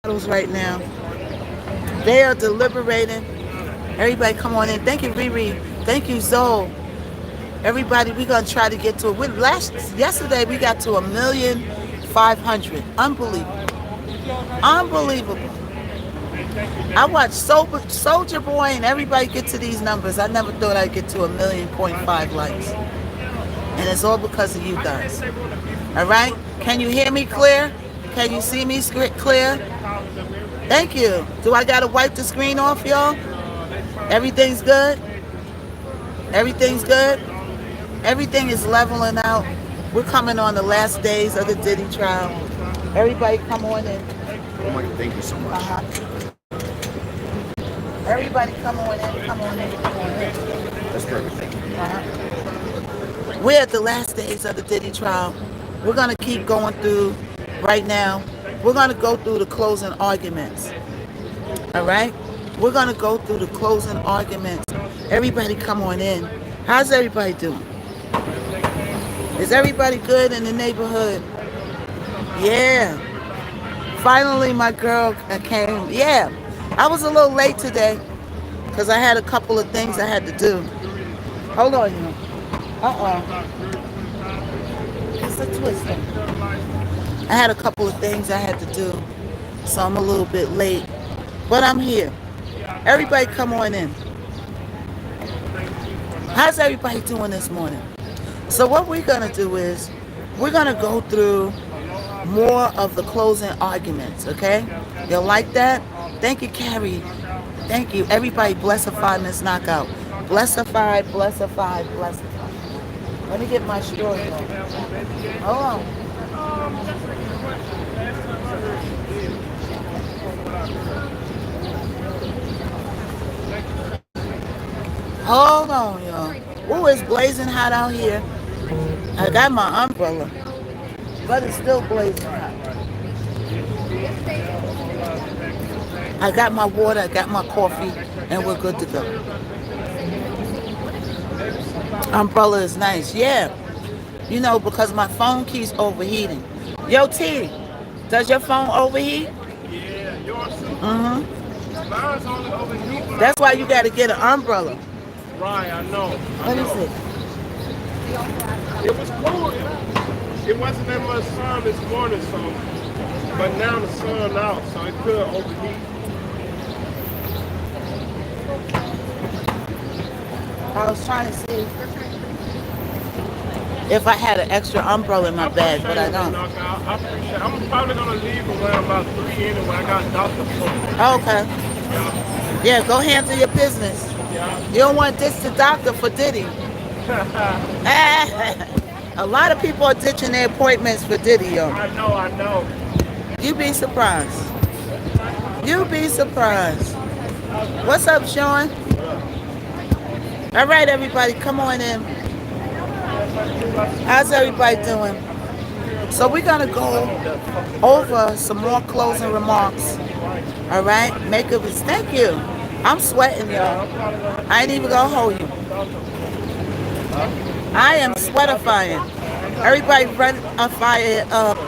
right now. They are deliberating. Everybody come on in. Thank you, Riri. Thank you, Zoe. Everybody, we're gonna try to get to it. Yesterday we got to 1,500,000. Unbelievable. Unbelievable. I watched Soldier Boy and everybody get to these numbers. I never thought I'd get to 1,000,000.5 likes. And it's all because of you guys. All right? Can you hear me clear? Can you see me clear? Thank you. Do I got to wipe the screen off, y'all? Everything's good? Everything's good? Everything is leveling out. We're coming on the last days of the Diddy trial. Everybody come on in. Oh my, thank you so much. Everybody come on in, come on in, come on in. That's perfect, thank you. We're at the last days of the Diddy trial. We're going to keep going through right now. We're going to go through the closing arguments. All right? We're going to go through the closing arguments. Everybody come on in. How's everybody doing? Is everybody good in the neighborhood? Yeah. Finally, my girl came. Yeah. I was a little late today because I had a couple of things I had to do. Hold on, you know. It's a twister. I had a couple of things I had to do, so I'm a little bit late. But I'm here. Everybody come on in. How's everybody doing this morning? So what we're going to do is we're going to go through more of the closing arguments, okay? You like that? Thank you, Carrie. Thank you. Everybody, blessify Miss Knockout. Blessify, blessify, blessify. Let me get my story on. Hold on. Hold on, y'all. Ooh, it's blazing hot out here. I got my umbrella, but it's still blazing hot. I got my water, I got my coffee, and we're good to go. Umbrella is nice, yeah. You know, because my phone keeps overheating. Yo, T, does your phone overheat? Yeah, yours too. Mm-hmm. Mine's only overheat. That's why you got to get an umbrella. Right, I know. Let me see. It was cool. It wasn't that much sun this morning, so. But now the sun out, so it could overheat. I was trying to see if I had an extra umbrella in my bag, but I don't. I appreciate it. I'm probably going to leave around about 3 anyway. I got doctor appointment. Okay. Yeah, go handle your business. Yeah. You don't want to ditch the doctor for Diddy. A lot of people are ditching their appointments for Diddy, yo. I know. You be surprised. You be surprised. What's up, Sean? All right, everybody, come on in. How's everybody doing? So we're going to go over some more closing remarks. All right? Make a thank you. I'm sweating, y'all. I ain't even going to hold you. I am sweatifying. Everybody run a fire up.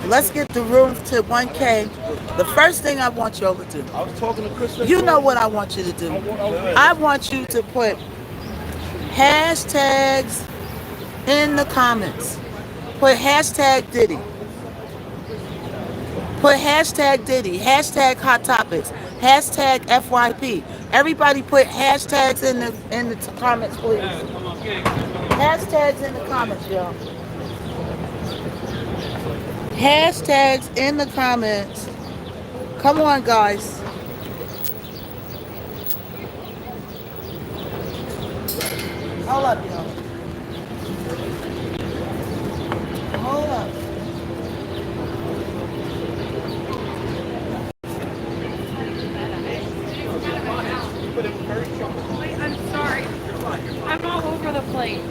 Let's get the room to 1K. The first thing I want y'all to do, I was talking to Chris. you know what I want you to do. I want you to put hashtags in the comments. Put hashtag Diddy. Put hashtag Diddy. Hashtag Hot Topics. Hashtag FYP. Everybody put hashtags in the comments, please. Hashtags in the comments, y'all. Hashtags in the comments. Come on, guys. Hold up, y'all. Hold up. I'm sorry. I'm all over the place.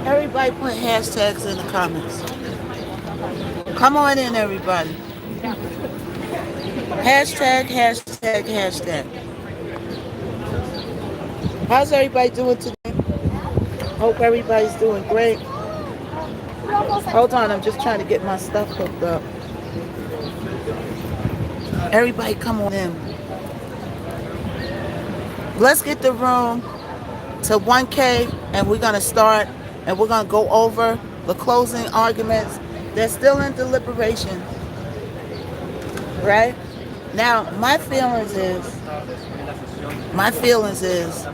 Everybody put hashtags in the comments. Come on in, everybody. Hashtag, hashtag, hashtag. How's everybody doing today? Hope everybody's doing great. Hold on, I'm just trying to get my stuff hooked up. Everybody come on in. Let's get the room to 1K and we're going to start and we're going to go over the closing arguments. They're still in deliberation. Right? Now, my feelings is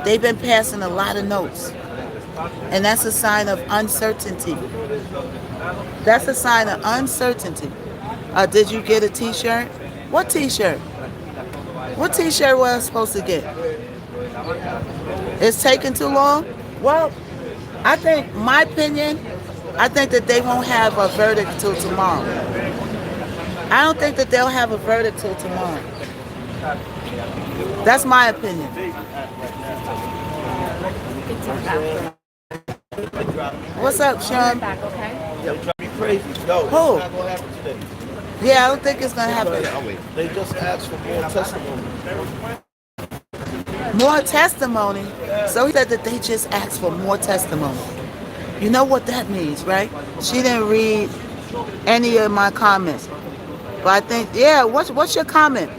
they've been passing a lot of notes. And that's a sign of uncertainty. That's a sign of uncertainty. Did you get a t-shirt? What t-shirt? What t-shirt was I supposed to get? It's taking too long? Well, I think, my opinion, I think that they won't have a verdict till tomorrow. I don't think that they'll have a verdict till tomorrow. That's my opinion. What's up, Sean? Who? Yeah, I don't think it's gonna happen. They just asked for more testimony. More testimony? So he said that they just asked for more testimony. You know what that means, right? She didn't read any of my comments. But I think, yeah, what's your comment?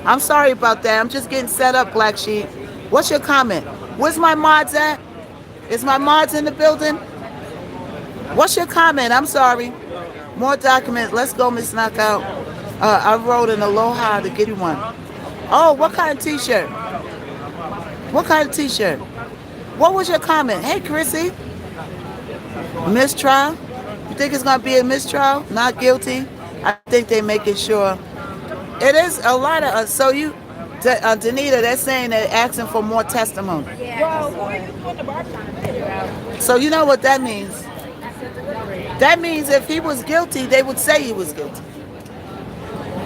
I'm sorry about that. I'm just getting set up, Black Sheep. What's your comment? Where's my mods at? Is my mods in the building? What's your comment? I'm sorry. More documents. Let's go, Miss Knockout. I wrote an aloha to get you one. Oh, what kind of t-shirt? What kind of t-shirt? What was your comment? Hey, Chrissy. Mistrial? You think it's going to be a mistrial? Not guilty? I think they're making sure. It is a lot of, so you, Danita, they're saying they're asking for more testimony. So you know what that means? That means if he was guilty, they would say he was guilty.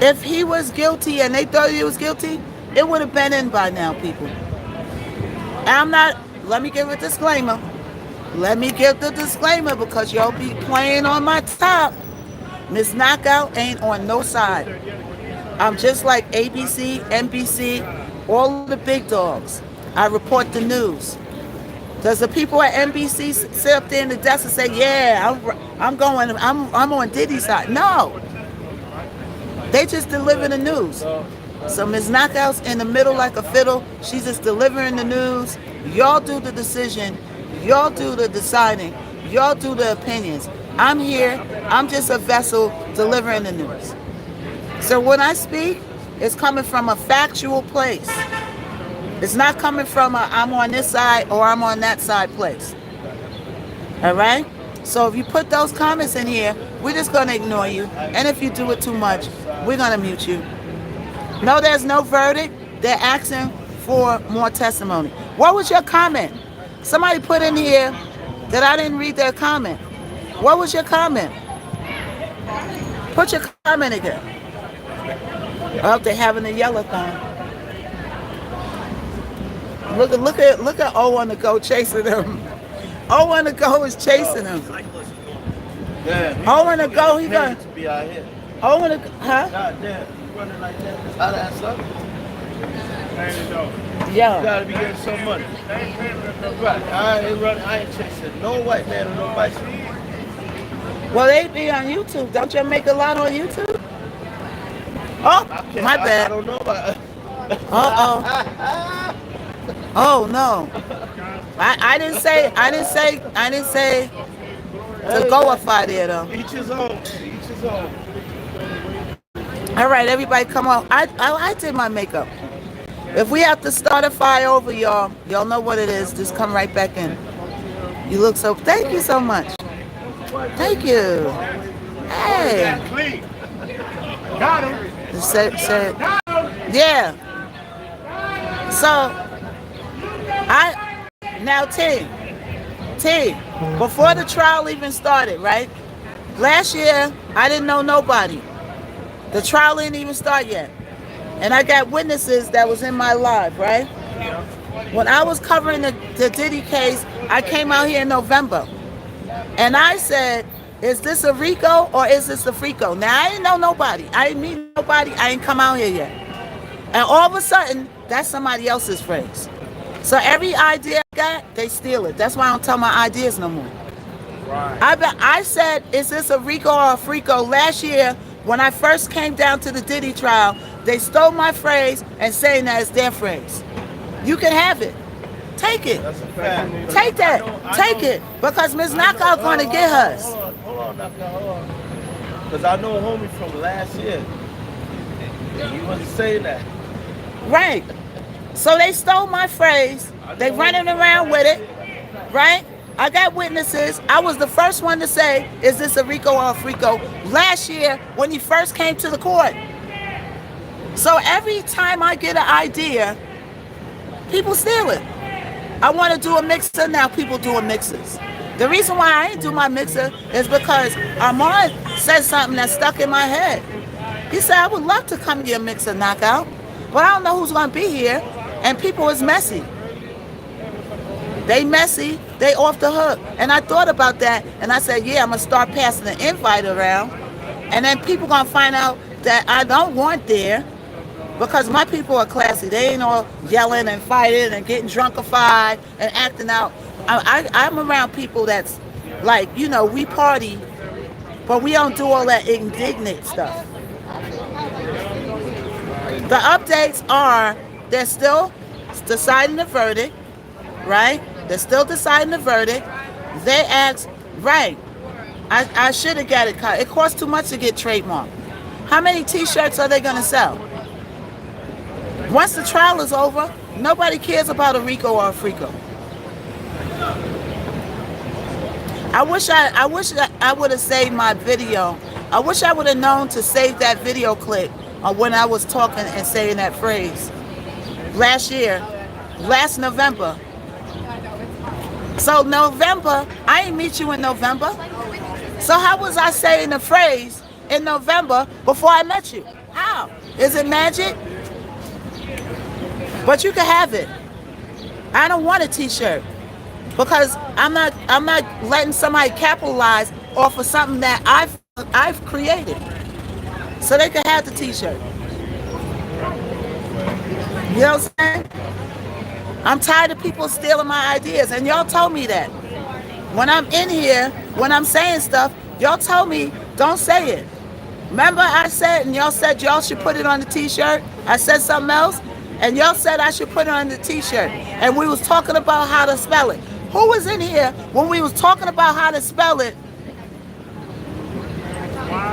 If he was guilty and they thought he was guilty, it would have been in by now, people. And I'm not, let me give a disclaimer. Let me give the disclaimer because y'all be playing on my top. Miss Knockout ain't on no side. I'm just like ABC, NBC, all the big dogs. I report the news. Does the people at NBC sit up there in the desk and say, yeah, I'm on Diddy's side? No. They just deliver the news. So Miss Knockout's in the middle like a fiddle. She's just delivering the news. Y'all do the decision. Y'all do the deciding. Y'all do the opinions. I'm here. I'm just a vessel delivering the news. So when I speak, it's coming from a factual place. It's not coming from a I'm on this side or I'm on that side place. All right? So if you put those comments in here, we're just going to ignore you. And if you do it too much, we're going to mute you. No, there's no verdict. They're asking for more testimony. What was your comment? Somebody put in here that I didn't read their comment. What was your comment? Put your comment again. Oh, they're having a yellow-thon. Look at O on the go chasing them. O on the go is chasing them. Yeah, O on the go, he got to be out here. O on the huh? God damn, you running like that. How that suck? You Yeah. gotta be getting some money. Right. I ain't chasing no white man or no bicycle. Well, they be on YouTube. Don't you make a lot on YouTube? Oh, my bad. I don't know about. Uh-oh. Oh no. I didn't say to go up out there though. Each his own. Each his own. All right, everybody come on. I did my makeup. If we have to start a fire over, y'all know what it is. Just come right back in. You look so, thank you so much. Thank you. Hey. Got him. Yeah. So, T, before the trial even started, right? Last year, I didn't know nobody. The trial didn't even start yet. And I got witnesses that was in my live, right? When I was covering the Diddy case, I came out here in November. And I said, is this a RICO or is this a FRICO? Now, I didn't know nobody. I didn't meet nobody. I ain't come out here yet. And all of a sudden, that's somebody else's phrase. So every idea I got, they steal it. That's why I don't tell my ideas no more. Right. I said, is this a Rico or a Frico? Last year, when I first came down to the Diddy trial, they stole my phrase and saying that it's their phrase. You can have it. Take it. That's a fact. Take that. Take it. Because Miss Knockout going to get hers. Hold on, Knockout, hold on. Because I know a homie from last year. He wasn't saying that. Right. So they stole my phrase. They running around with it. Right? I got witnesses. I was the first one to say, is this a Rico or a Frico? Last year, when he first came to the court. So every time I get an idea, people steal it. I want to do a mixer, now people doing mixers. The reason why I ain't do my mixer is because Armand said something that stuck in my head. He said, I would love to come to your mixer knockout, but I don't know who's going to be here, and people is messy. They messy, they off the hook. And I thought about that, and I said, yeah, I'm going to start passing the invite around, and then people going to find out that I don't want there, because my people are classy. They ain't all yelling and fighting and getting drunkified and acting out. I'm around people that's like, you know, we party, but we don't do all that indignant stuff. The updates are, they're still deciding the verdict, right? They're still deciding the verdict. They asked, right, I should have got it cut. It costs too much to get trademarked. How many t-shirts are they going to sell? Once the trial is over, nobody cares about a Rico or a Frico. I wish I would have saved my video. I wish I would have known to save that video clip of when I was talking and saying that phrase. Last year, last November. So November, I didn't meet you in November. So how was I saying the phrase in November before I met you? How? Is it magic? But you can have it. I don't want a t-shirt because I'm not letting somebody capitalize off of something that I've created. So they can have the t-shirt. You know what I'm saying? I'm tired of people stealing my ideas, and y'all told me that. When I'm in here, when I'm saying stuff, y'all told me don't say it. Remember I said, and y'all said y'all should put it on the t-shirt? I said something else? And y'all said I should put it on the t-shirt. And we was talking about how to spell it. Who was in here when we was talking about how to spell it?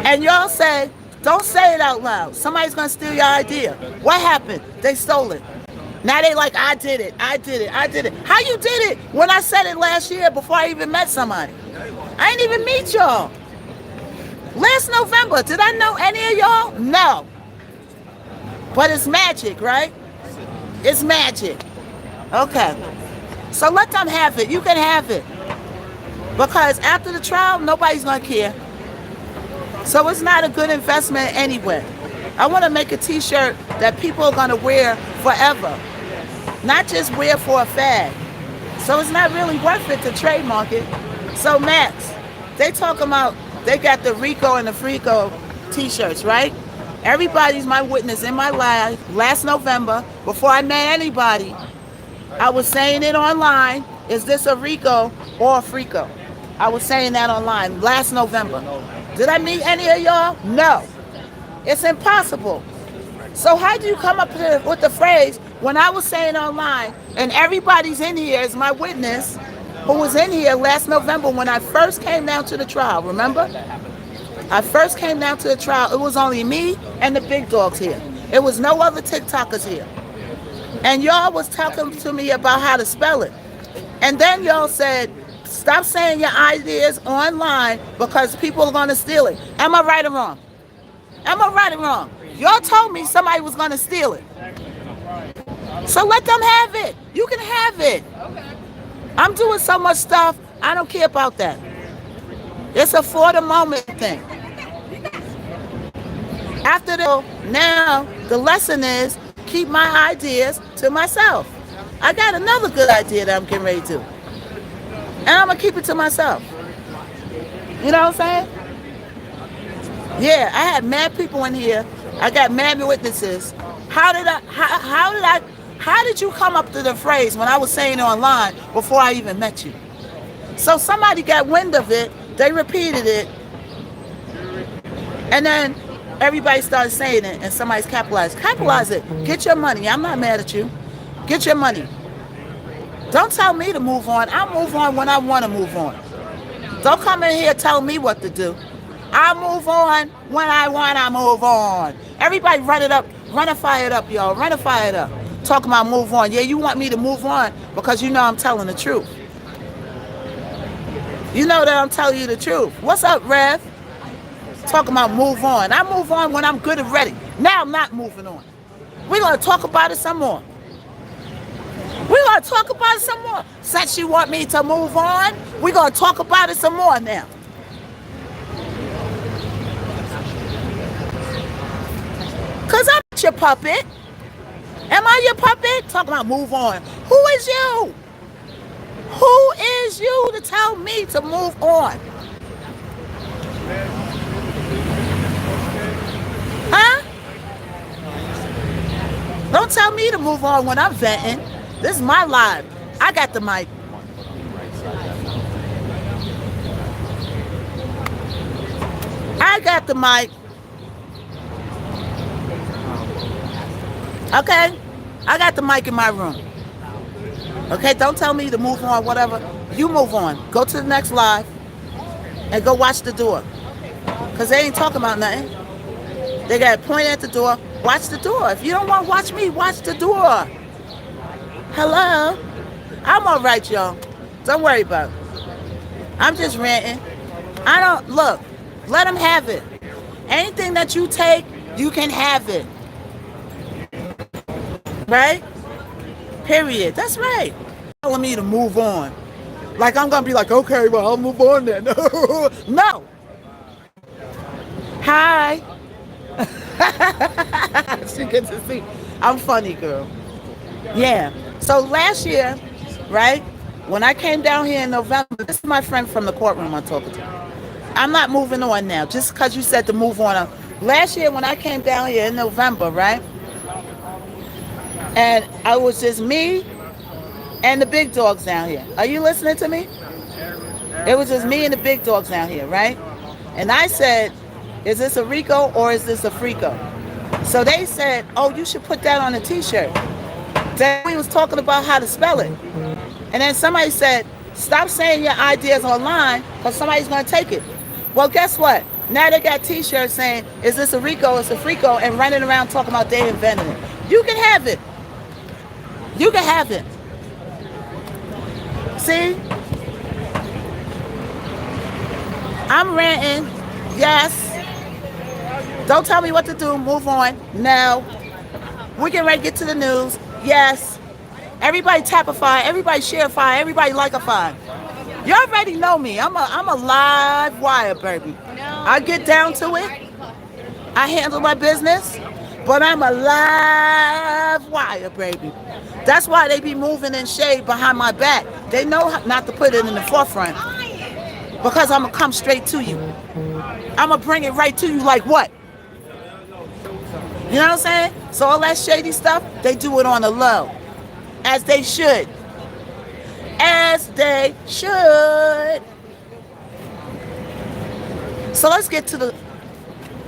And y'all said, don't say it out loud. Somebody's going to steal your idea. What happened? They stole it. Now they like, I did it. How you did it when I said it last year before I even met somebody? I ain't even meet y'all. Last November, did I know any of y'all? No. But it's magic, right? It's magic. Okay. So let them have it. You can have it. Because after the trial, nobody's going to care. So it's not a good investment anyway. I want to make a t-shirt that people are going to wear forever. Not just wear for a fad. So it's not really worth it to trademark it. So Max, they talking about, they got the Rico and the Frico t-shirts, right? Everybody's my witness in my life. Last November, before I met anybody, I was saying it online. Is this a Rico or a Frico? I was saying that online last November. Did I meet any of y'all? No. It's impossible. So how do you come up with the phrase when I was saying online, and everybody's in here as my witness who was in here last November when I first came down to the trial, remember? I first came down to the trial, it was only me and the big dogs here. It was no other TikTokers here. And y'all was talking to me about how to spell it. And then y'all said, stop saying your ideas online because people are going to steal it. Am I right or wrong? Am I right or wrong? Y'all told me somebody was going to steal it. So let them have it. You can have it. I'm doing so much stuff, I don't care about that. It's a for the moment thing. After now the lesson is keep my ideas to myself. I got another good idea that I'm getting ready to do. And I'm going to keep it to myself. You know what I'm saying? Yeah, I had mad people in here. I got mad witnesses. How did you come up to the phrase when I was saying it online before I even met you? So somebody got wind of it, they repeated it, and then everybody started saying it, and somebody's capitalized. Capitalize it. Get your money. I'm not mad at you. Get your money. Don't tell me to move on. I'll move on when I want to move on. Don't come in here telling me what to do. I'll move on when I want to move on. Everybody run it up. Run and fire it up, y'all. Run and fire it up. Talking about move on. Yeah, you want me to move on because you know I'm telling the truth. You know that I'm telling you the truth. What's up, Rev? Talking about move on. I move on when I'm good and ready. Now I'm not moving on. We're going to talk about it some more. We're going to talk about it some more. Since you want me to move on, we're going to talk about it some more now. Because I'm not your puppet. Am I your puppet? Talking about move on. Who is you? Who is you to tell me to move on? Huh? Don't tell me to move on when I'm venting. This is my life. I got the mic. I got the mic. Okay? I got the mic in my room. Okay? Don't tell me to move on, whatever. You move on. Go to the next live and go watch the door. Because they ain't talking about nothing. They got to point at the door. Watch the door. If you don't want to watch me, watch the door. Hello? I'm all right, y'all. Don't worry about it. I'm just ranting. I don't, look, let them have it. Anything that you take, you can have it. Right? Period. That's right. Telling me to move on. Like I'm going to be like, okay, well, I'll move on then. No. Hi. She gets to see. I'm funny, girl. Yeah. So last year, right, when I came down here in November, this is my friend from the courtroom I'm talking to. I'm not moving on now, just because you said to move on. Last year when I came down here in November, right, and I was just me and the big dogs down here. Are you listening to me? It was just me and the big dogs down here, right? And I said, is this a Rico or is this a Frico? So they said, oh, you should put that on a t-shirt. Then we was talking about how to spell it. And then somebody said, stop saying your ideas online because somebody's going to take it. Well, guess what? Now they got t-shirts saying, is this a Rico, it's a Frico, and running around talking about they invented it. You can have it. You can have it. See? I'm ranting. Yes. Don't tell me what to do. Move on. No. We can ready to get to the news. Yes. Everybody tapify. Everybody shareify. Everybody likeify. You already know me. I'm a live wire, baby. I get down to it. I handle my business. But I'm a live wire, baby. That's why they be moving in shade behind my back. They know not to put it in the forefront. Because I'm going to come straight to you. I'm going to bring it right to you like what? You know what I'm saying? So all that shady stuff, they do it on the low. As they should. As they should. So let's get to the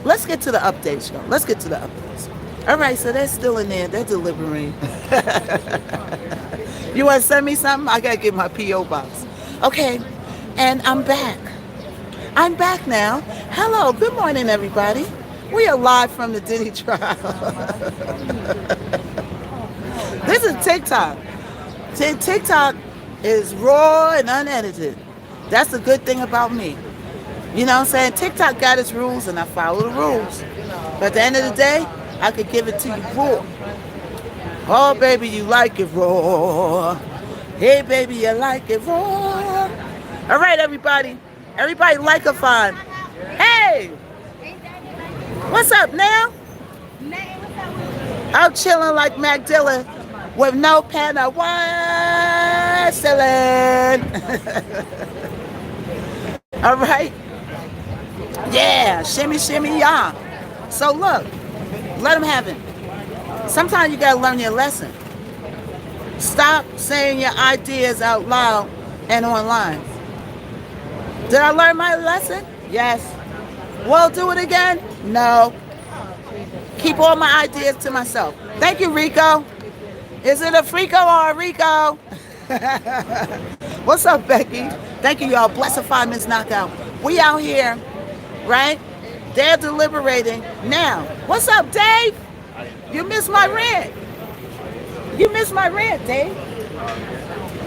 updates, y'all. Let's get to the updates. All right, so they're still in there. They're delivering. You want to send me something? I got to get my P.O. box. Okay, and I'm back. I'm back now. Hello, good morning, everybody. We are live from the Diddy trial. This is TikTok. TikTok is raw and unedited. That's the good thing about me. You know what I'm saying? TikTok got its rules and I follow the rules. But at the end of the day, I could give it to you raw. Oh, baby, you like it raw. Hey, baby, you like it raw. All right, everybody. Everybody like a fine. Hey! What's up now? I'm chilling like Mac Dillon with no pen of whistling. All right? Yeah, shimmy, shimmy, yeah. So look, let them have it. Sometimes you gotta learn your lesson. Stop saying your ideas out loud and online. Did I learn my lesson? Yes. Will I do it again? No. Keep all my ideas to myself. Thank you, Rico. Is it a Frico or a Rico? What's up, Becky? Thank you, y'all. Blessify Miss Knockout. We out here, right? They're deliberating now. What's up, Dave? You missed my rant. You missed my rant, Dave.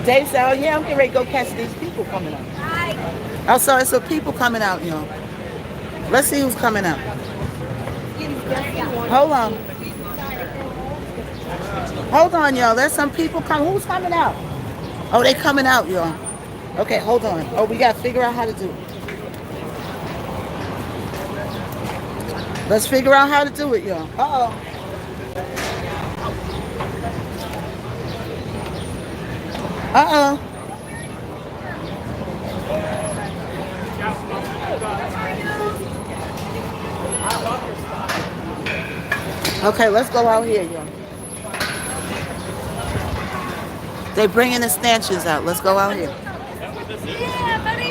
Dave said, oh, yeah, I'm getting ready to go catch these people coming out. Oh, so it's the people coming out, y'all. Let's see who's coming out. Hold on. Hold on, y'all. There's some people coming. Who's coming out? Oh, they coming out, y'all. Okay, hold on. Oh, we got to figure out how to do it. Let's figure out how to do it, y'all. Uh-oh. Uh-oh. Okay, let's go out here, y'all. They bringing the stanchions out. Let's go out here. Yeah, buddy.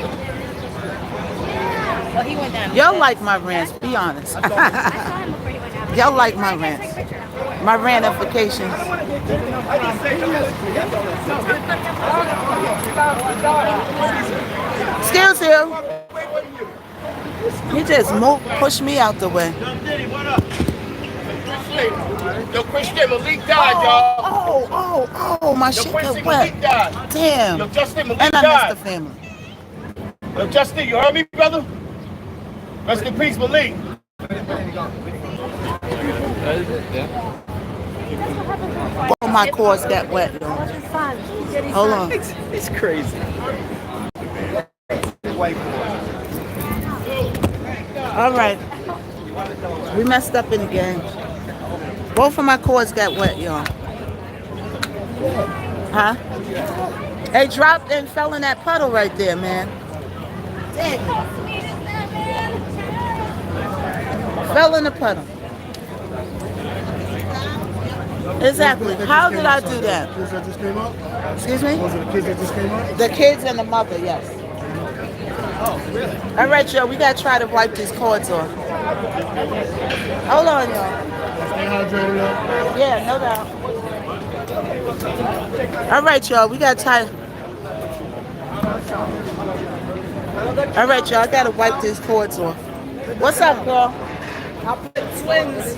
Yeah. Oh, he went down. Y'all like my rants, be honest. I saw him before he went down. Y'all like my rants. My rantifications. Excuse you. He just pushed me out the way. Yo, Christian Malik died, y'all. Oh, my shit got wet. Damn. Yo, Justin Malik And I died. missed the family. Yo, Justin, you heard me, brother? Rest in peace, Malik. All my cords got wet, yo. Hold on. It's crazy. All right. We messed up in the game. Both of my cords got wet, y'all. Huh? They dropped and fell in that puddle right there, man. Dang. Fell in the puddle. Exactly. How did I do that? Kids that just came up? Excuse me? Was it the kids that just came up? The kids and the mother, yes. All right, y'all. We got to try to wipe these cords off. Hold on, y'all. Stay hydrated up. Yeah, no doubt. All right, y'all. We got to try. All right, y'all. I got to wipe these cords off. What's up, girl? I put twins.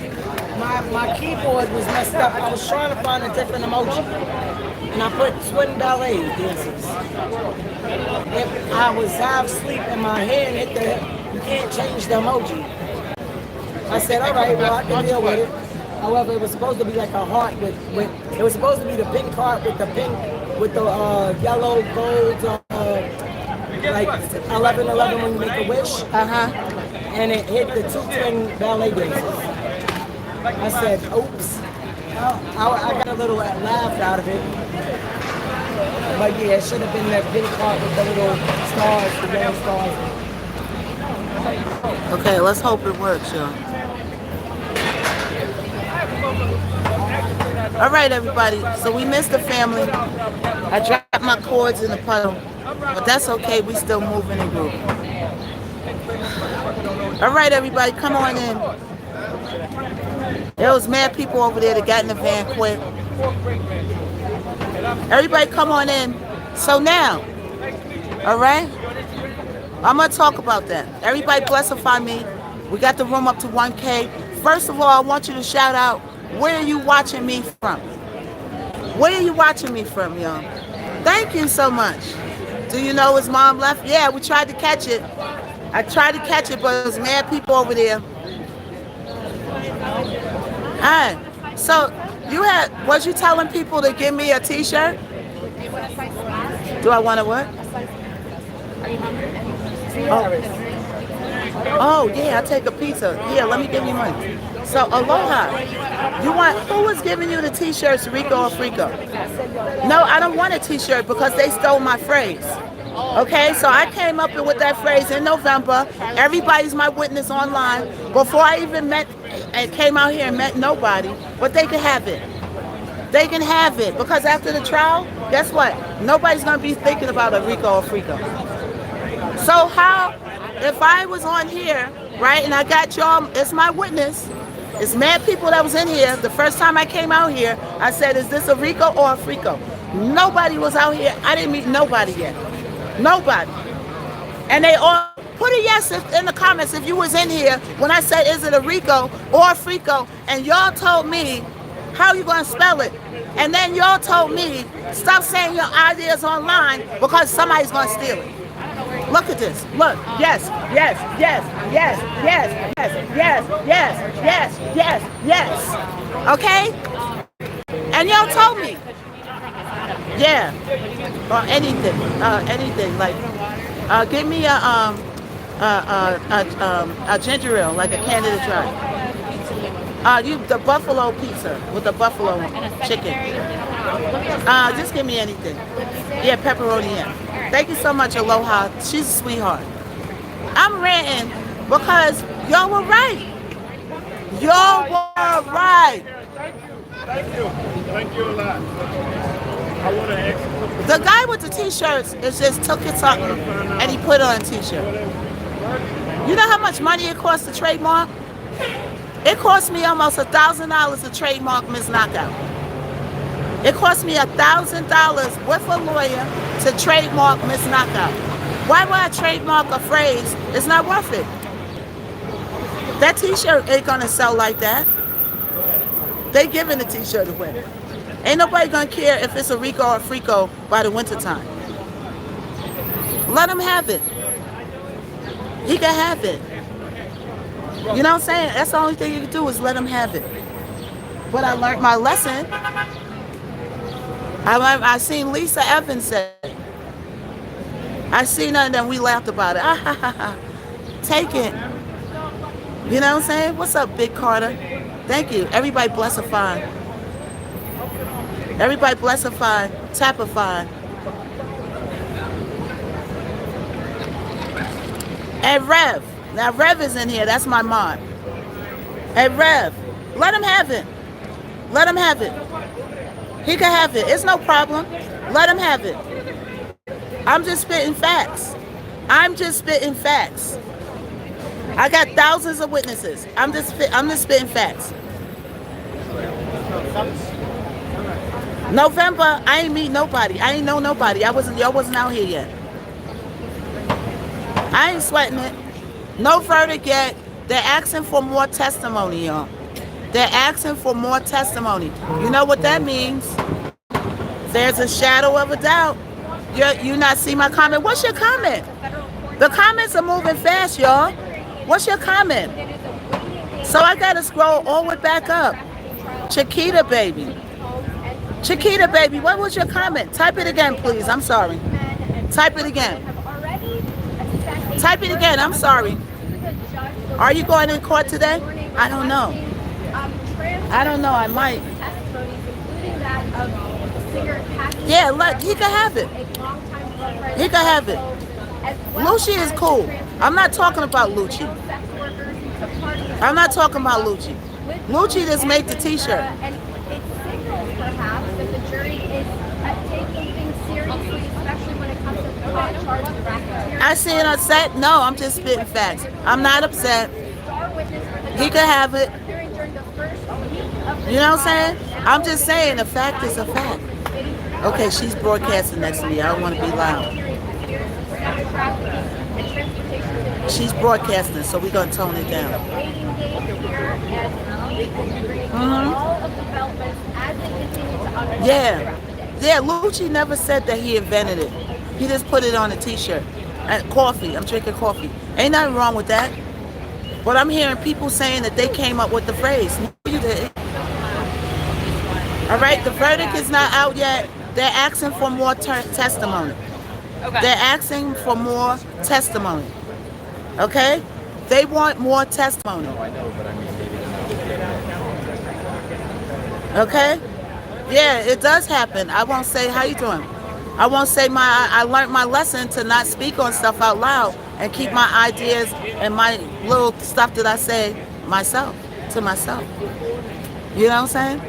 My keyboard was messed up. I was trying to find a different emoji. And I put twin ballet dancers. If I was half asleep and my hand hit the, you can't change the emoji. I said, all right, well, I can deal with it. However, it was supposed to be like a heart with it was supposed to be the pink heart with the yellow, gold, like 11/11 when you make a wish. And it hit the two twin ballet dancers. I said, oops. I got a little laugh out of it. But yeah, it should have been that pink heart with the little stars, the yellow stars. Okay, let's hope it works, y'all. All right, everybody. So we missed the family. I dropped my cords in the puddle, but that's okay. We still moving in group. All right, everybody, come on in. There was mad people over there that got in the van quick. Everybody come on in. So now, all right? I'm going to talk about that. Everybody blessify me. We got the room up to 1K. First of all, I want you to shout out, where are you watching me from? Where are you watching me from, y'all? Thank you so much. Do you know his mom left? Yeah, we tried to catch it. I tried to catch it, but there's mad people over there. All right. So was you telling people to give me a t-shirt? Do I want a what? Oh, yeah, I'll take a pizza. Yeah, let me give you money. So, aloha. Who was giving you the t-shirts, Rico or Frico? No, I don't want a t-shirt because they stole my phrase. Okay, so I came up with that phrase in November. Everybody's my witness online. Before I even came out here and met nobody, but they can have it. They can have it because after the trial, guess what? Nobody's gonna be thinking about a Rico or Frico. So how, if I was on here, right, and I got y'all, it's my witness, it's mad people that was in here. The first time I came out here, I said, is this a Rico or a Frico? Nobody was out here. I didn't meet nobody yet. Nobody. And they all put a yes in the comments if you was in here when I said, is it a Rico or a Frico? And y'all told me, how you gonna spell it? And then y'all told me, stop saying your ideas online because somebody's gonna steal it. Look at this. Look. Yes, yes, yes, yes, yes, yes, yes, yes, yes, yes. Okay? And y'all told me. Yeah. Or anything. Anything. Like, give me a ginger ale, like a Canada Dry. The buffalo pizza with the buffalo chicken. Just give me anything. Yeah, pepperoni. Yeah. Thank you so much, Aloha. She's a sweetheart. I'm ranting because y'all were right. Y'all were right. Thank you. Thank you a lot. I want to ask. The guy with the t-shirts is just took it something and he put on a t-shirt. You know how much money it costs to trademark? It cost me almost $1,000 to trademark Miss Knockout. It cost me $1,000 with a lawyer to trademark Miss Knockout. Why would I trademark a phrase? It's not worth it. That t-shirt ain't gonna sell like that. They giving the t-shirt away. Ain't nobody gonna care if it's a Rico or a Frico by the winter time. Let him have it. He can have it. You know what I'm saying? That's the only thing you can do is let him have it. But I learned my lesson. I seen Lisa Evans say, I seen her and then we laughed about it. Take it. You know what I'm saying? What's up, Big Carter? Thank you. Everybody bless a fine. Everybody bless a fine. Tap a fine. And Rev. Now Rev is in here. That's my mod. Hey Rev, let him have it. Let him have it. He can have it. It's no problem. Let him have it. I'm just spitting facts. I'm just spitting facts. I got thousands of witnesses. I'm just spitting facts. November, I ain't meet nobody. I ain't know nobody. Y'all wasn't out here yet. I ain't sweating it. No verdict yet. They're asking for more testimony, y'all. They're asking for more testimony. You know what that means? There's a shadow of a doubt. You not see my comment? What's your comment? The comments are moving fast, y'all. What's your comment? So I gotta scroll all the way back up. Chiquita baby. Chiquita baby, what was your comment? Type it again, please. I'm sorry. Type it again. Type it again. I'm sorry. Are you going in court today? I don't know. I don't know. I might. Yeah, look, he can have it. He can have it. Lucci is cool. I'm not talking about Lucci. I'm not talking about Lucci. Lucci just made the t-shirt. And it signals perhaps that the jury is taking things seriously, especially when it comes to the charge of racketeering. I see it upset? No, I'm just spitting facts. I'm not upset. He could have it. You know what I'm saying? I'm just saying a fact is a fact. Okay, she's broadcasting next to me. I don't want to be loud. She's broadcasting, so we're going to tone it down. Yeah. Yeah, Lucci never said that he invented it. He just put it on a t-shirt. And coffee. I'm drinking coffee. Ain't nothing wrong with that. But I'm hearing people saying that they came up with the phrase. No, you didn't. All right, the verdict is not out yet. They're asking for more testimony. Okay. They're asking for more testimony. Okay? They want more testimony. Okay? Yeah, it does happen. I won't say, how you doing? I won't say I learned my lesson to not speak on stuff out loud and keep my ideas and my little stuff that I say myself, to myself. You know what I'm saying?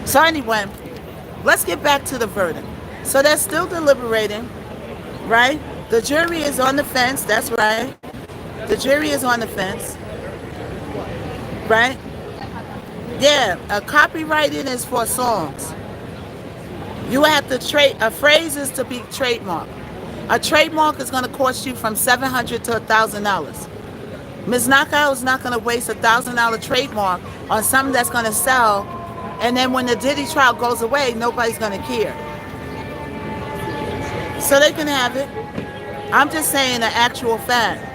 So anyway, let's get back to the verdict. So they're still deliberating, right? The jury is on the fence. That's right. The jury is on the fence, right? Yeah, a copywriting is for songs. You have to trade. A phrase is to be trademarked. A trademark is going to cost you from $700 to $1,000. Miss Knockout is not going to waste $1,000 trademark on something that's going to sell, and then when the Diddy trial goes away, nobody's going to care. So they can have it. I'm just saying the actual fact.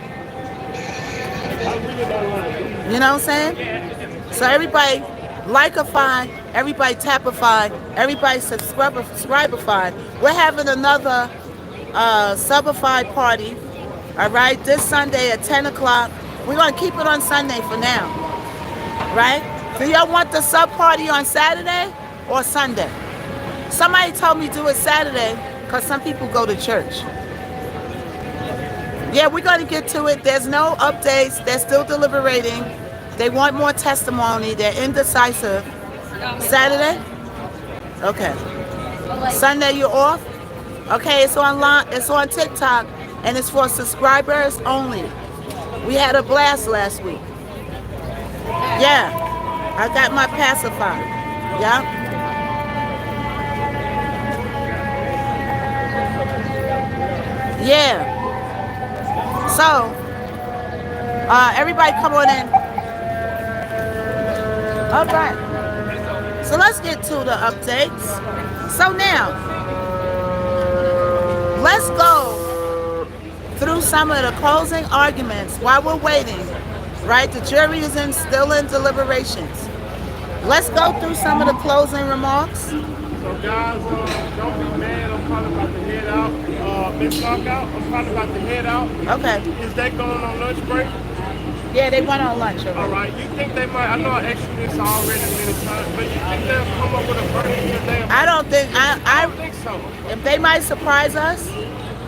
You know what I'm saying? So everybody likeify, everybody tapify, everybody subscribeify. We're having another subified party, all right, this Sunday at 10 o'clock. We're going to keep it on Sunday for now, right? Do y'all want the sub party on Saturday or Sunday? Somebody told me do it Saturday because some people go to church. Yeah, we're going to get to it. There's no updates. They're still deliberating. They want more testimony. They're indecisive. Saturday? Okay. Sunday you're off? Okay, it's on TikTok, and it's for subscribers only. We had a blast last week. Yeah, I got my pacifier. Yeah. Yeah. So, everybody come on in. All right. So let's get to the updates. So now, let's go through some of the closing arguments while we're waiting, right? The jury is still in deliberations. Let's go through some of the closing remarks. So guys, don't be mad. I'm probably about to head out. Missknockout, I'm probably about to head out. Okay. Is they going on lunch break? Yeah, they went on lunch already. All right. You think they might? I know I asked you this already many times, but you think they'll come up with a verdict today? I don't think. I don't think so. If they might surprise us,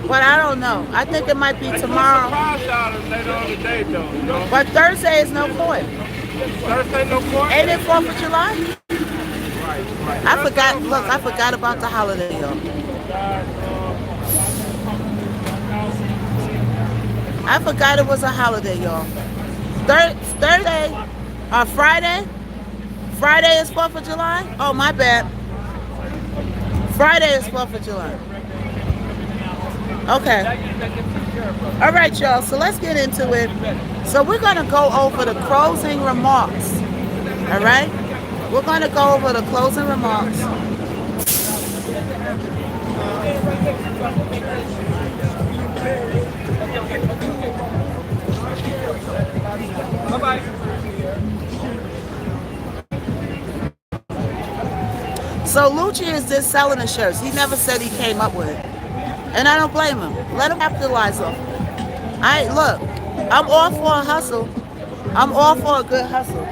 but I don't know. I think it might be They tomorrow. surprise y'all later on today, though. You know? But Thursday is no court. Thursday, no court. Ain't it 4th of July? Right. I forgot. Look, I forgot about the holiday, y'all. I forgot it was a holiday, y'all. Thursday, Friday. Friday is 4th of July. Oh, my bad. Friday is 4th of July. Okay. All right, y'all. So let's get into it. So we're going to go over the closing remarks. All right? We're going to go over the closing remarks. Bye-bye. So Lucci is just selling the shirts. He never said he came up with it. And I don't blame him. Let him capitalize off it. Look, I'm all for a hustle. I'm all for a good hustle.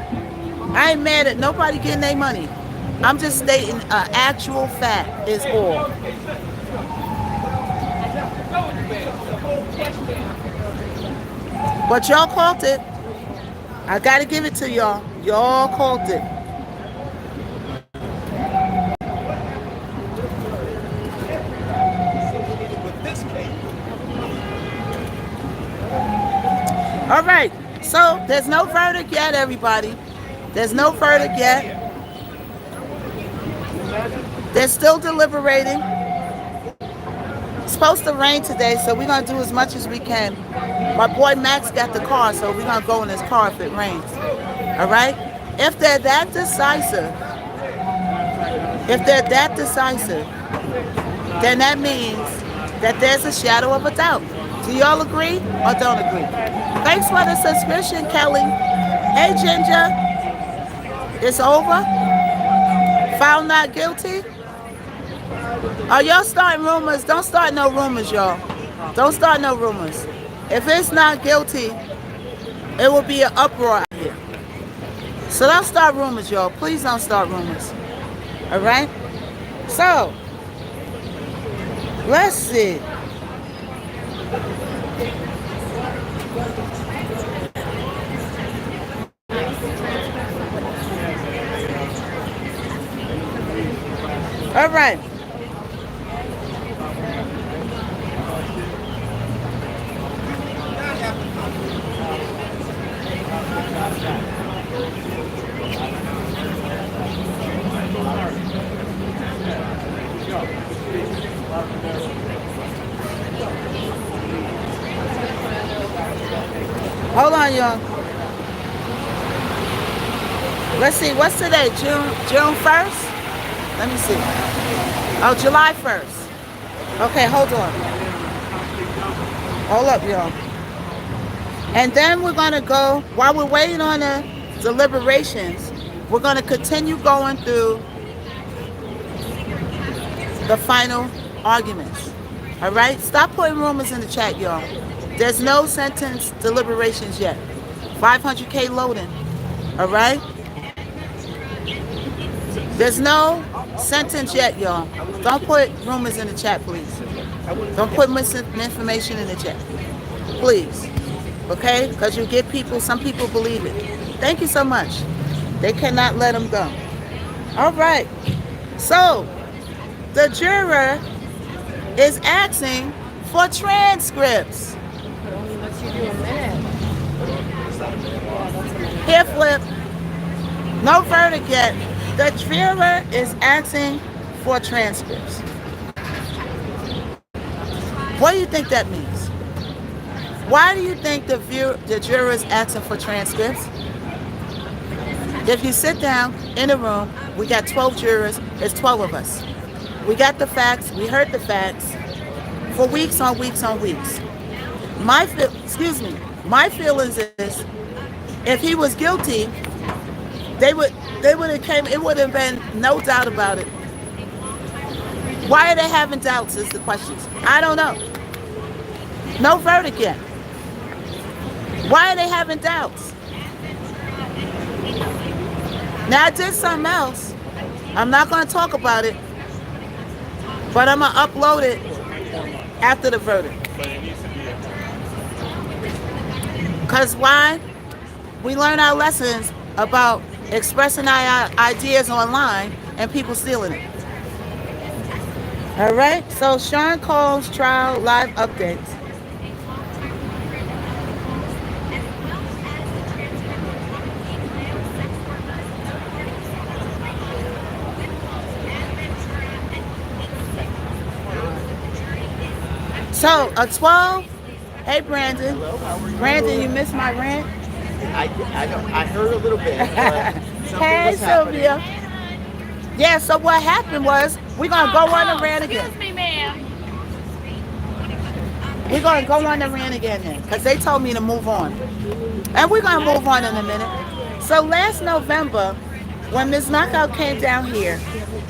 I ain't mad at nobody getting their money. I'm just stating an actual fact is all. But y'all called it. I gotta give it to y'all. Y'all called it. All right, so there's no verdict yet, everybody. There's no verdict yet. They're still deliberating. It's supposed to rain today, so we're going to do as much as we can. My boy Max got the car, so we're going to go in his car if it rains. All right? If they're that decisive, then that means that there's a shadow of a doubt. Do y'all agree or don't agree? Thanks for the subscription, Kelly. Hey, Ginger. It's over? Found not guilty? Are y'all starting rumors? Don't start no rumors, y'all. Don't start no rumors. If it's not guilty, it will be an uproar out here. So don't start rumors, y'all. Please don't start rumors. All right? So, let's see. All right. Hold on, y'all. Let's see. What's today? June 1st? Let me see. Oh, July 1st. Okay, hold on. Hold up, y'all. And then we're going to go, while we're waiting on the deliberations, we're going to continue going through the final arguments. All right? Stop putting rumors in the chat, y'all. There's no sentence deliberations yet. 500K loading. All right? There's no sentence yet, y'all. Don't put rumors in the chat, please. Don't put misinformation in the chat. Please. Okay? Because you get people, some people believe it. Thank you so much. They cannot let them go. All right. So, the juror is asking for transcripts. Here, Flip. No verdict yet. The juror is asking for transcripts. What do you think that means? Why do you think the juror is asking for transcripts? If you sit down in a room, we got 12 jurors, there's 12 of us. We got the facts, we heard the facts for weeks on weeks on weeks. My feelings is, if he was guilty, they would have came, it would have been no doubt about it. Why are they having doubts is the question. I don't know. No verdict yet. Why are they having doubts? Now I did something else. I'm not going to talk about it, but I'm going to upload it after the verdict. Because why? We learn our lessons about expressing our ideas online and people stealing it. All right, so Sean Cole's trial live updates. So, a 12. Hey, Brandon. Brandon, you missed my rant? I heard a little bit. Hey, Sylvia. Yeah, so what happened was, we're going to go on the rant again. Excuse me, ma'am. We're going to go on the rant again then, because they told me to move on. And we're going to move on in a minute. So last November, when Miss Knockout came down here,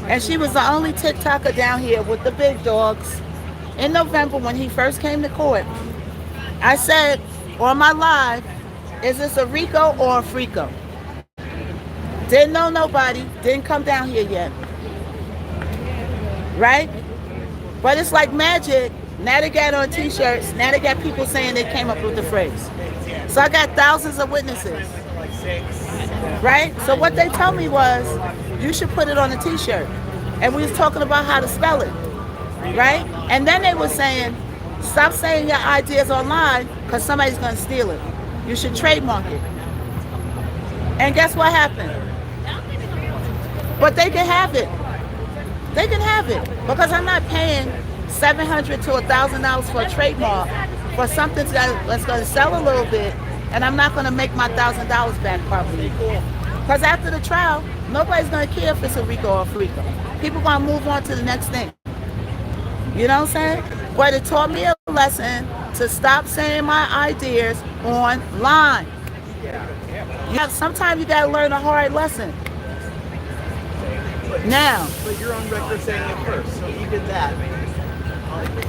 and she was the only TikToker down here with the big dogs, in November when he first came to court, I said on my live, is this a RICO or a FRICO? Didn't know nobody, didn't come down here yet. Right? But it's like magic. Now they got on t-shirts, now they got people saying they came up with the phrase. So I got thousands of witnesses. Right? So what they told me was, you should put it on a t-shirt. And we was talking about how to spell it. Right? And then they were saying, stop saying your ideas online because somebody's going to steal it. You should trademark it. And guess what happened? But they can have it. They can have it because I'm not paying $700 to $1,000 for a trademark for something that's going to sell a little bit, and I'm not going to make my $1,000 back probably. Because after the trial, nobody's going to care if it's a RICO or a FRICO. People going to move on to the next thing. You know what I'm saying? But it taught me a lesson to stop saying my ideas online. Sometimes you got to learn a hard lesson. Now. But you're on record saying it first, so even that,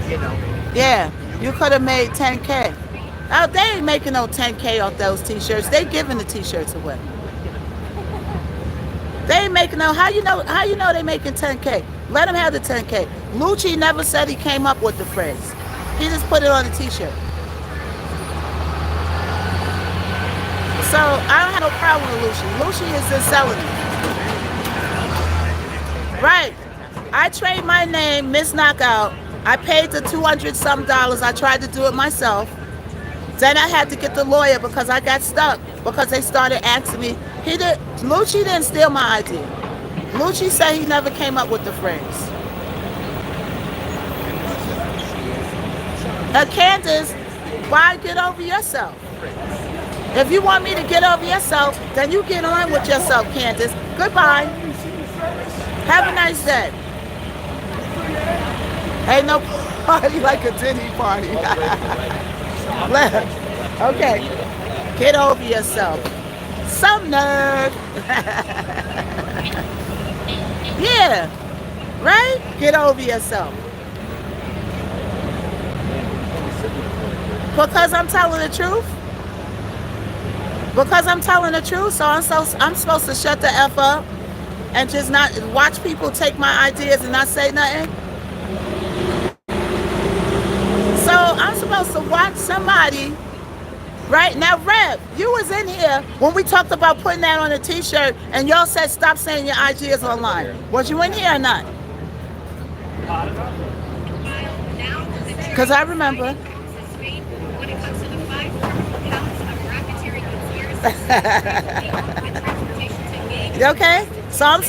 you know. Yeah, you could have made 10K. Oh, they ain't making no 10K off those t-shirts. They giving the t-shirts away. They ain't making no. How you know they making 10K? Let them have the 10K. Lucci never said he came up with the phrase. He just put it on a t-shirt. So I don't have no problem with Lucci. Lucci is just selling it. Right. I trade my name, Miss Knockout. I paid the $200 some. I tried to do it myself. Then I had to get the lawyer because I got stuck because they started asking me. Lucci didn't steal my idea. Lucci said he never came up with the phrase. Candace, why get over yourself? If you want me to get over yourself, then you get on with yourself, Candace. Goodbye. Have a nice day. Ain't no party like a Diddy party. Okay. Get over yourself. Some nerve. Yeah. Right? Get over yourself. Because I'm telling the truth. Because I'm telling the truth, so I'm supposed to shut the F up and just not watch people take my ideas and not say nothing. So I'm supposed to watch somebody, right? Now, Rev, you was in here when we talked about putting that on a t-shirt and y'all said stop saying your ideas online. Was you in here or not? Because I remember. Okay? So I'm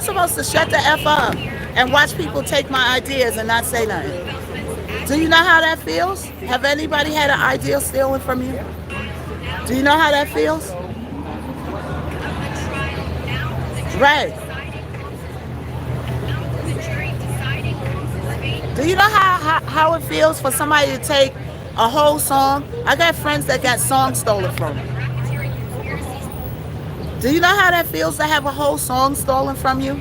supposed to shut the F up and watch people take my ideas and not say nothing. Do you know how that feels? Have anybody had an idea stolen from you? Do you know how that feels? Right. Do you know how it feels for somebody to take a whole song? I got friends that got songs stolen from them. Do you know how that feels to have a whole song stolen from you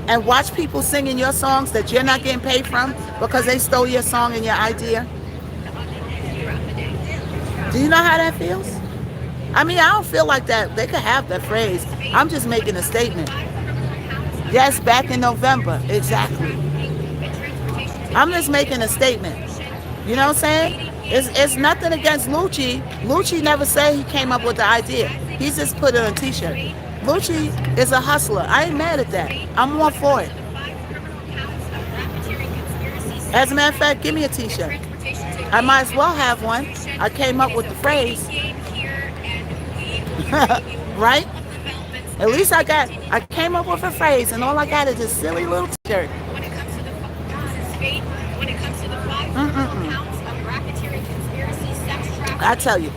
and watch people singing your songs that you're not getting paid from because they stole your song and your idea? Do you know how that feels? I mean, I don't feel like that. They could have that phrase. I'm just making a statement. Yes, back in November. Exactly. I'm just making a statement. You know what I'm saying? It's nothing against Lucci. Lucci never said he came up with the idea. He just put it on a t-shirt. Lucci is a hustler. I ain't mad at that. I'm all for it. As a matter of fact, give me a t-shirt. I might as well have one. I came up with the phrase. Right? At least I came up with a phrase and all I got is this silly little t-shirt. I tell you.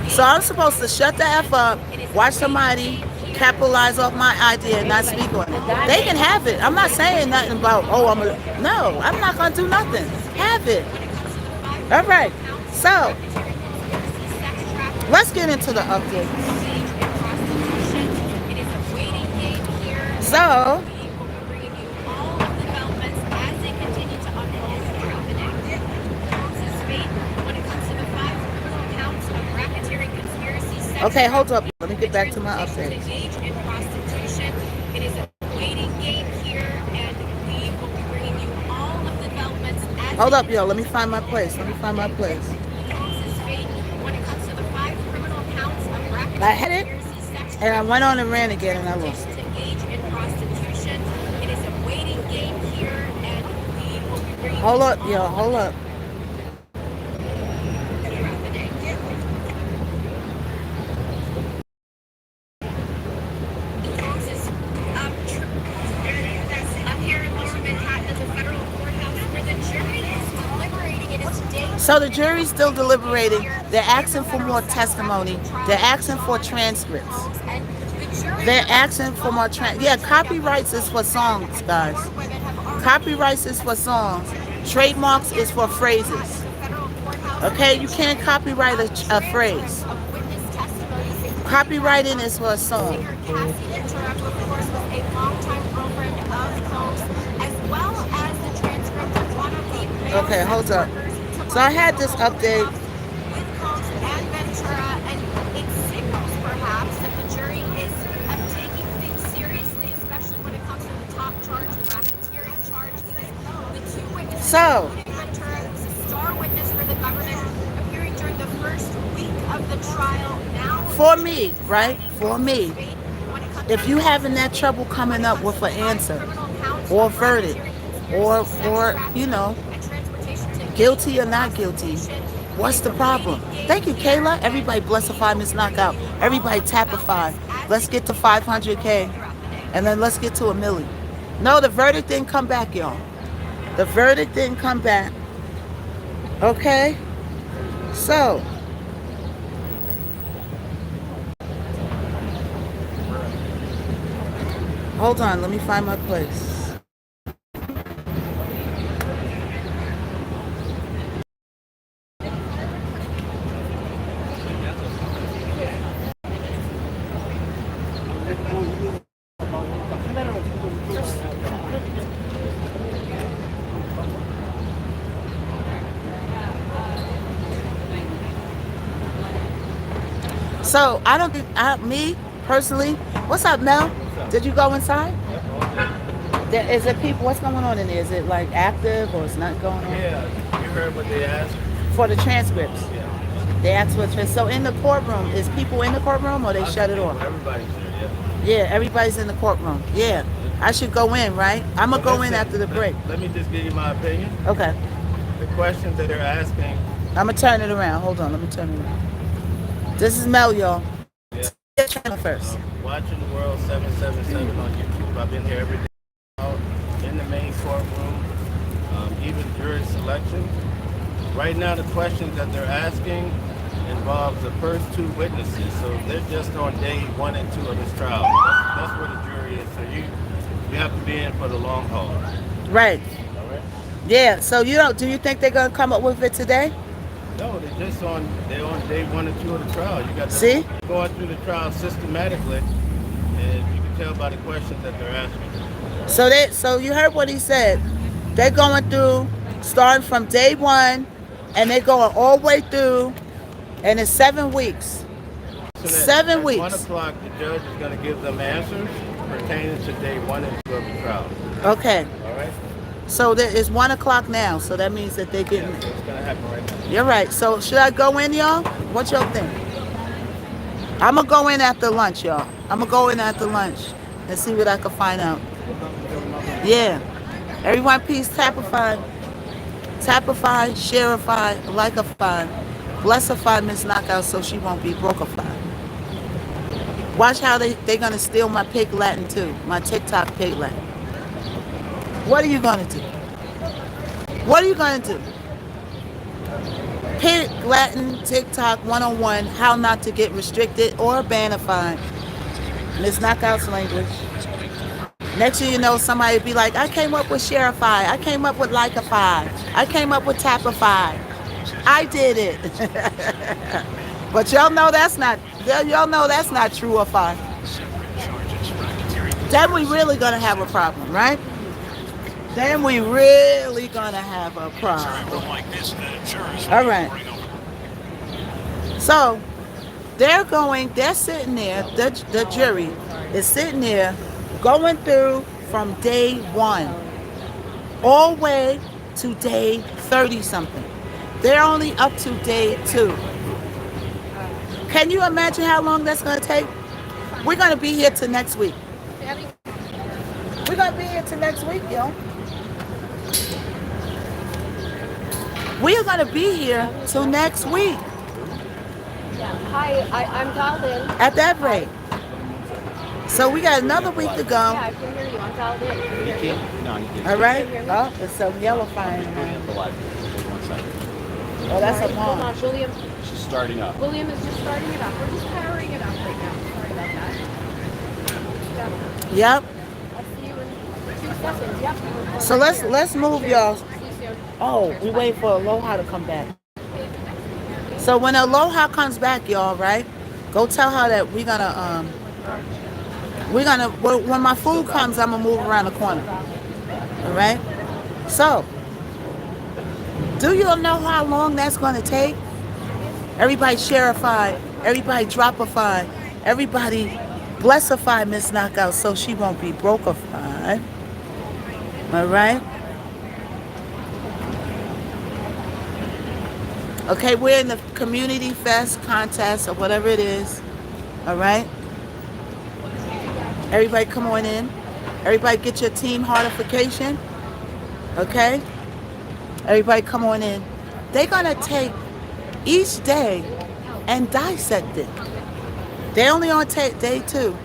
So I'm supposed to shut the F up, watch somebody capitalize off my idea and not speak on it. They can have it. I'm not saying nothing about, no, I'm not going to do nothing. Have it. All right. So let's get into the update. So okay, hold up. Let me get back to my update. Hold up, yo. Let me find my place. I had it, and I went on and ran again, and I lost. Hold up, yo. Hold up. So the jury's still deliberating. They're asking for more testimony. They're asking for transcripts. They're asking for more copyrights is for songs, guys. Copyrights is for songs. Trademarks is for phrases. Okay, you can't copyright a phrase. Copywriting is for a song. Okay, hold up. So I had this update. So, for me, right? For me, if you having that trouble coming up with an answer, or verdict, or you know, guilty or not guilty. What's the problem? Thank you, Kayla. Everybody blessify Miss Knockout. Everybody tapify. Let's get to 500K, and then let's get to a million. No, the verdict didn't come back, y'all. The verdict didn't come back. Okay? So, hold on. Let me find my place. So I don't think me personally. What's up, Mel? Did you go inside? Is it people? What's going on in there? Is it like active or it's not going on? Yeah, you heard what they asked? For the transcripts. Yeah. They asked for transcripts. So in the courtroom, is people in the courtroom or they shut it off? Everybody's there, yeah. Yeah, everybody's in the courtroom. Yeah, I should go in, right? I'm gonna go in after the break. Let me just give you my opinion. Okay. The questions that they're asking. I'm gonna turn it around. Hold on, let me turn it around. This is Mel, y'all. Yeah. Channel first. Watching the World 777 on YouTube. I've been here every day. Out in the main courtroom, even jury selection. Right now, the questions that they're asking involves the first two witnesses, so they're just on day 1 and 2 of this trial. That's where the jury is. So you have to be in for the long haul. Right. All right. Yeah. So do you think they're gonna come up with it today? No, they're on day 1 and 2 of the trial. You got to See? going through the trial systematically, and you can tell by the questions that they're asking. So you heard what he said. They're going through, starting from day 1, and they're going all the way through, and it's 7 weeks. So 7 at weeks. 1 o'clock, the judge is going to give them answers pertaining to day 1 and 2 of the trial. Okay. All right? So it's 1 o'clock now, so that means that they're getting. Yeah, so it's going to happen right now. You're right. So should I go in, y'all? What y'all think? I'm gonna go in after lunch, y'all. I'm gonna go in after lunch and see what I can find out. Yeah. Everyone, peace. Tapify, shareify, likeify, blessify Miss Knockout so she won't be brokeify. Watch how they're gonna steal my pig Latin too, my TikTok pig Latin. What are you gonna do? What are you gonna do? Pig Latin TikTok 101, how not to get restricted or banified. Miss Knockout's language. Next thing you know, somebody be like, I came up with Shareify, I came up with Likeify, I came up with Tapify. I did it. But y'all know that's not trueify. Then we really gonna have a problem, right? Then we really gonna have a problem. All right. So they're sitting there, the jury is sitting there going through from day 1 all the way to day 30 something. They're only up to day 2. Can you imagine how long that's gonna take? We're gonna be here till next week. We're gonna be here till next week, yo. We are gonna be here till next week. Hi, I'm dialed in. At that rate. So we got another week to go. Yeah, I can hear you. I'm dialed in. Can you hear me? No, you can't. All right. Oh, it's so yellowfying. Oh, that's a Hold mom. on, William. She's starting up. William is just starting it up. We're just powering it up right now. Sorry about that. Yep. I'll see you in 2 seconds. Yep. So let's move, y'all. See you soon. Oh, we wait for Aloha to come back. So when Aloha comes back, y'all, right? Go tell her that we're gonna when my food comes, I'm gonna move around the corner. All right. So, do you know how long that's gonna take? Everybody shareify, everybody dropify, everybody blessify Miss Knockout so she won't be brokeify. All right. Okay, we're in the community fest contest or whatever it is. All right. Everybody come on in. Everybody get your team heartification. Okay? Everybody come on in. They're going to take each day and dissect it. They only on day 2.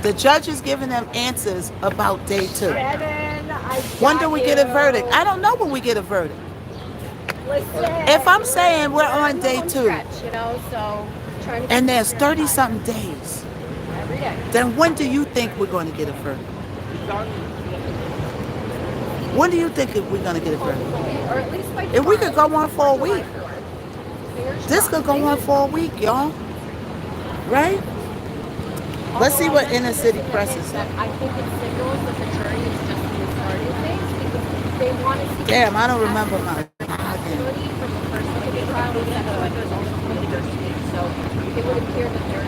The judge is giving them answers about day 2. When do we get a verdict? I don't know when we get a verdict. If I'm saying we're on day 2, and there's 30-something days, then when do you think we're going to get a verdict? When do you think we're going to get a verdict? If we could go on for a week. This could go on for a week, y'all. Right? Let's see what inner city press is saying. I think it signals that the jury is just in the starting phase because they want to see. Damn, I don't remember my. Possibility from the first look at the trial, the second one goes also from the jury stage. So it would appear that they're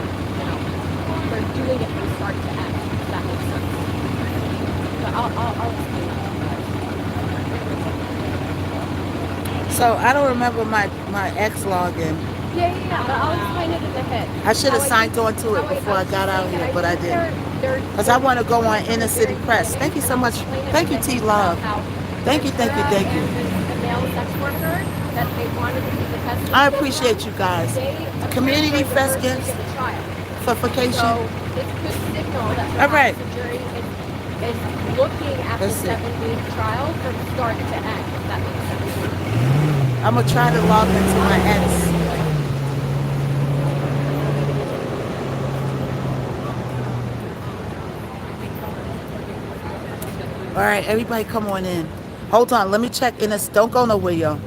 doing it from start to end. If that makes sense. But I'll explain that. So I don't remember my ex login. Yeah, but I'll explain it in the head. I should have signed on to it before I got out here, but I didn't. Because I want to go on Inner City Press. Thank you so much. Thank you, T Love. Thank you. The male sex worker that they wanted to do the testing. I appreciate you guys. Community Fest gifts. Fuffocation. So it's a good signal that All right. the jury is looking at the 7-week trial from start to end. If that makes sense. I'm going to try to log into my ex. All right, everybody come on in. Hold on, let me check in this. Don't go nowhere, y'all.